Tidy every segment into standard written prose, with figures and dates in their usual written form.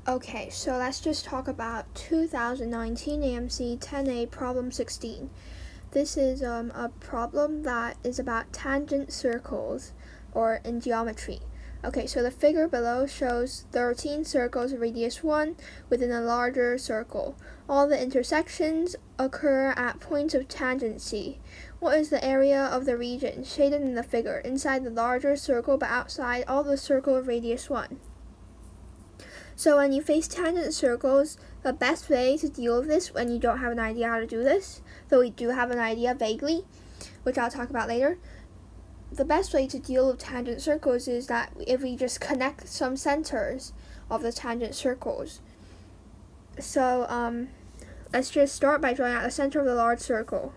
Okay, so let's just talk about 2019 AMC 10A problem 16. This is a problem that is about tangent circles, or in geometry. Okay, so the figure below shows 13 circles of radius 1 within a larger circle. All the intersections occur at points of tangency. What is the area of the region shaded in the figure, inside the larger circle but outside all the circle of radius 1? So when you face tangent circles, the best way to deal with this when you don't have an idea how to do this, though we do have an idea vaguely, which I'll talk about later, the best way to deal with tangent circles is that if we just connect some centers of the tangent circles. So let's just start by drawing out the center of the large circle.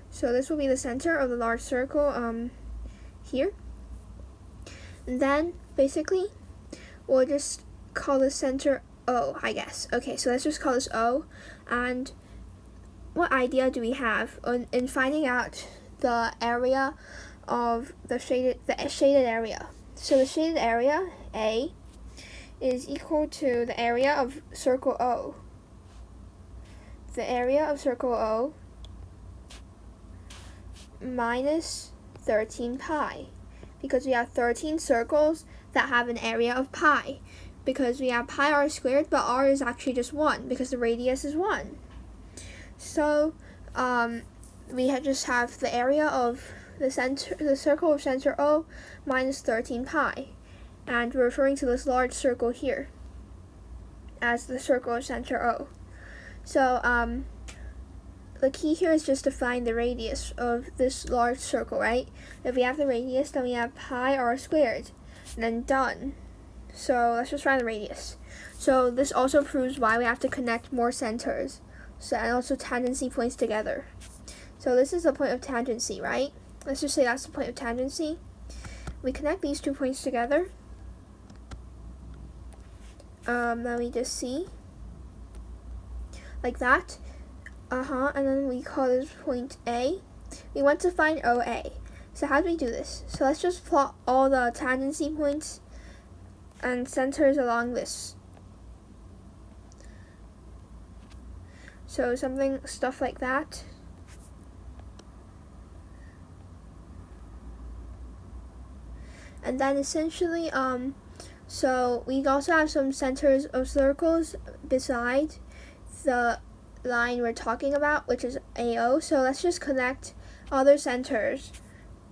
So this will be the center of the large circle here. And then basically we'll just call the center O, I guess. Okay, so let's just call this O. And what idea do we have in finding out the area of the shaded area? So the shaded area, A, is equal to the area of circle O. The area of circle O minus 13 pi, because we have 13 circles that have an area of pi. Because we have pi r squared, but r is actually just 1 because the radius is 1. So we just have the area of the circle of center O minus 13 pi, and we're referring to this large circle here as the circle of center O. So the key here is just to find the radius of this large circle, right? If we have the radius, then we have pi r squared, and then done. So let's just find the radius. So this also proves why we have to connect more centers, and also tangency points together. So this is the point of tangency, right? Let's just say that's the point of tangency. We connect these 2 points together. Then we just see like that. And then we call this point A. We want to find OA. So how do we do this? So let's just plot all the tangency points and centers along this. So stuff like that. And then essentially, so we also have some centers of circles beside the line we're talking about, which is AO. So let's just connect other centers,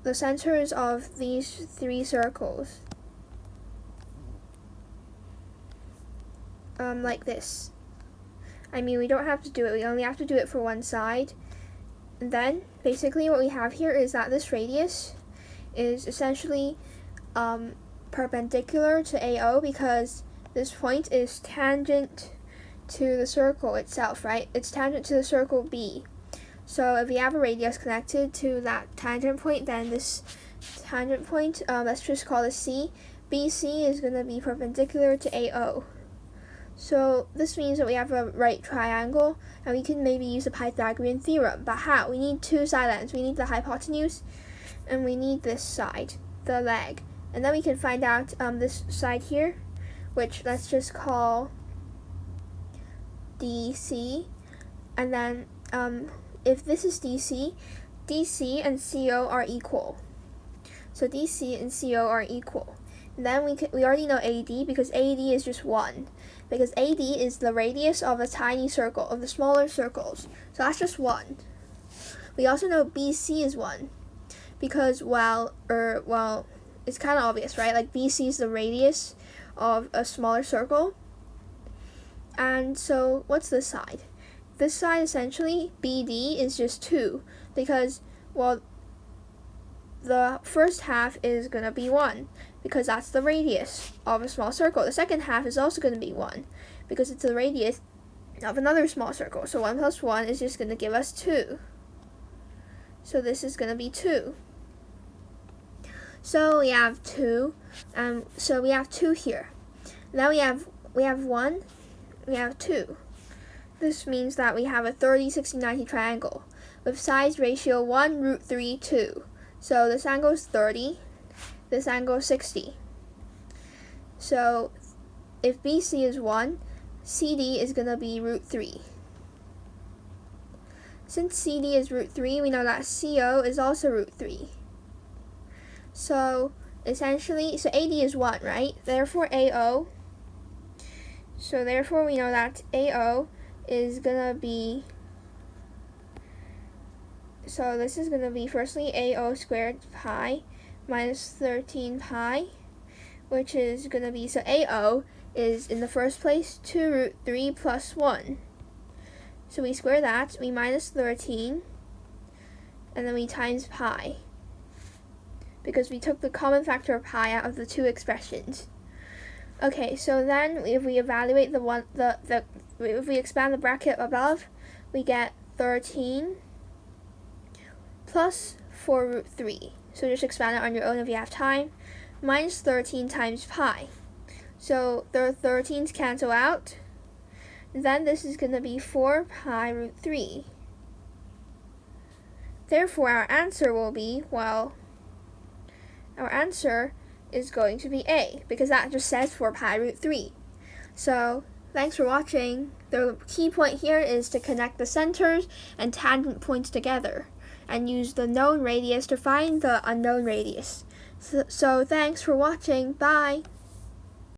the centers of these 3 circles. Like this. I mean, we don't have to do it, we only have to do it for one side. And then basically what we have here is that this radius is essentially perpendicular to AO, because this point is tangent to the circle itself, right? It's tangent to the circle B. So if we have a radius connected to that tangent point, then this tangent point, let's just call it C. BC is going to be perpendicular to AO. So this means that we have a right triangle, and we can maybe use the Pythagorean theorem. But how? We need 2 side lengths. We need the hypotenuse, and we need this side, the leg. And then we can find out this side here, which let's just call DC. And then if this is DC, DC and CO are equal. So DC and CO are equal. And then we already know AD, because AD is just 1. Because AD is the radius of a tiny circle, of the smaller circles. So that's just 1. We also know BC is 1. Because, well, it's kind of obvious, right? Like BC is the radius of a smaller circle. And so what's this side? This side, essentially, BD is just 2. Because, well, the first half is going to be 1, because that's the radius of a small circle. The second half is also going to be 1, because it's the radius of another small circle. So 1 plus 1 is just going to give us 2. So this is going to be 2. So we have 2. So we have 2 here. Now we have 1. We have 2. This means that we have a 30, 60, 90 triangle with size ratio 1 root 3, 2. So this angle is 30, this angle is 60. So 30 root 3, if BC is 1, CD is going to be root 3. Since CD is root 3, we know that CO is also root 3. So essentially, so AD is 1, right? Therefore AO, so therefore we know that AO is going to be, so this is going to be firstly AO squared pi minus 13 pi, which is going to be, so AO is in the first place 2 root 3 plus 1. So we square that, we minus 13, and then we times pi, because we took the common factor of pi out of the two expressions. Okay, so then if we evaluate if we expand the bracket above, we get 13 plus 4 root 3. So just expand it on your own if you have time. Minus 13 times pi. So the 13's cancel out. Then this is going to be 4 pi root 3. Therefore, our answer will be, well, our answer is going to be A, because that just says 4 pi root 3. So, thanks for watching. The key point here is to connect the centers and tangent points together, and use the known radius to find the unknown radius. So thanks for watching. Bye!